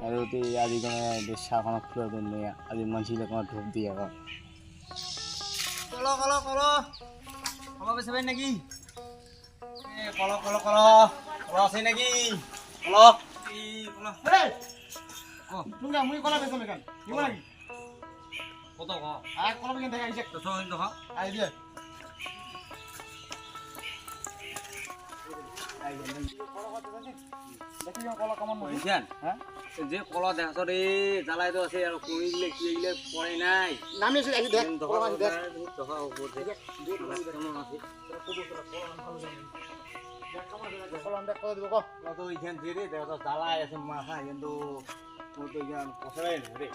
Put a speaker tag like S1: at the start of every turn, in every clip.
S1: আর ওতে আদি কোনো শাখানো খুলে দেন আদি মানুষের কোনো ঢোপ দিয়ে এখন
S2: কলো কলো কলো কলো বেছে ভাই নাকি কলো কলো কলো কলো আছে নাকি কলো কলো
S3: তুমি মুই কলা বেছো মেকান নিব নাকি
S2: কত ক
S3: আর কলা বেকেন দেখা আইছে
S2: তো কিন্তু হ
S3: আই দিয়ে দেখি কলা কেমন মনে
S2: বুঝছেন
S3: হ্যাঁ
S2: যে কলা দেখাছ রে জ্বালাই তো আছে আর কোন দিলে কি দিলে পড়ে নাই
S3: নামি এসে দেখি দেখ কলা মাছ দেখ কলা দেখ কলা দিব ক
S2: তো এইখান দিয়ে রে দেখা জ্বালাই আছে মাথা কিন্তু তোর তো এইখান পছাই না রে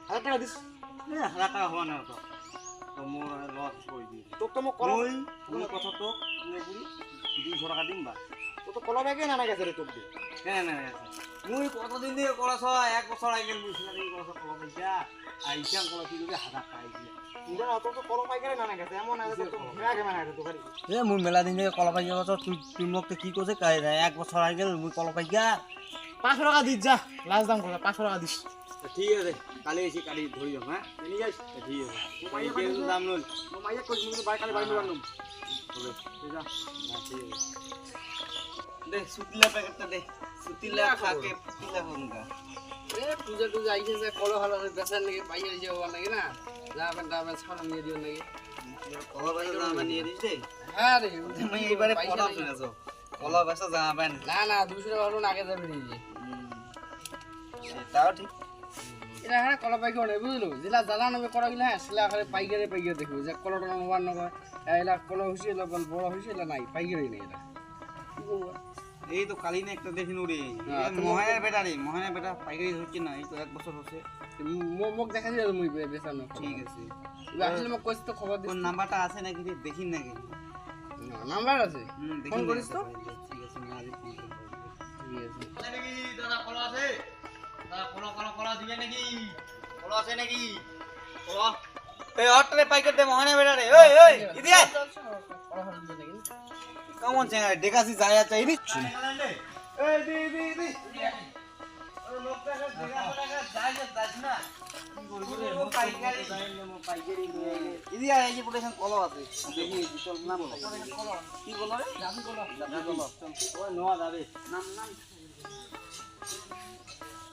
S3: হাজার টাকা দিস
S2: হাজার টাকা হওয়া না তো তো মোৰ লস কৰি দি
S3: তোক তো মোক কলা
S2: মই কথা তো পুরি 200 টাকা দিম বা
S3: তো তো কলা বেগে না গেছে রে তোক দি
S2: না মুই কতদিন দিয়ে কলাছ 1 বছর আগে বুঝছিলাম এই কলাছ কলা পয়সা আইসাম কলা কি করে 1000 টাকা আইছিল
S3: ইন্দা তো তো কলা পাইকারে না গেছে এমন আছে তো ঘেরা গে মানে তো গাড়ি
S2: এ মুই মেলা দিন দিয়ে কলা পাইকা বছর তুই মোক কি কইছে কাই 1 বছর আগে মুই কলা পাইকা
S3: 500 টাকা দিস যা লাস্ট দাম কলা 500 টাকা দিস
S2: ঠিক আছে কালি এসে কালি ধরি যাম হ্যাঁ
S3: নিয়ে যাস
S2: ঠিক আছে পাইকে দাম লই
S3: মাইয়া কই মুই বাই কালে বাই নিবাম
S2: হবে যা ঠিক আছে দে সুতিলা প্যাকেটটা দে সুতিলা খাকে সুতিলা হঙ্গা
S4: এ পূজা টুজা আইছে যে কলো ভালো বেচার নাকি পাইয়ে দিছে হওয়ার নাকি না যাবেন দাবেন ছাড়া নিয়ে দিও নাকি
S2: কলা বেচা জামা নিয়ে দিস দে
S4: হ্যাঁ রে
S2: তুমি এইবারে পড়া শুনেছো কলা বেচা জামা
S4: না না 200 টাকা হলো আগে যাবে নিয়ে
S2: সেটাও ঠিক
S4: এটা হ্যাঁ কলা পাইকে অনেক বুঝলো যেটা জ্বালা নামে করা গেলে হ্যাঁ সেটা আকারে পাইকারে দেখবো যে কলাটা নবার নয় এলা কলা হয়েছে এলা বড় হয়েছে এলা নাই পাইকারি নেই এটা
S2: এই তো কালি না একটা দেখিনু রে
S4: হ্যাঁ,
S2: মহানের বেটা পাইকারি হচ্ছে না এই তো 1 বছর হচ্ছে
S4: মোক দেখা দিল মুই বেচানো
S2: ঠিক আছে
S4: আসলে মোক কইছ তো খবর দিস
S2: কোন নাম্বারটা আছে নাকি রে দেখিন নাকি
S4: নাম্বার আছে ফোন করিস তো
S2: ঠিক আছে আমি আজ ফোন করব
S4: ঠিক আছে
S2: নাকি দাদা কলা আছে দাদা কলা দিবে নাকি কলা আছে নাকি কলা এই অটরে পাইকার দে মহানের বেটা রে ওই ইদিয়া
S4: কলা ভালো দিবে নাকি
S2: কেমন চেঙ্গা দেখাছি যায় চাই দিচ্ছি এই দি আরে লোকটা দেখা যায় যাস না কি করব রে পাইকারি নিয়ে আইলে ইদিয়া এই যে প্রোটেকশন কলা আছে দেখি চল নাম কলা কি বলো রে জাবি কলা ওই নোয়া যাবে নাম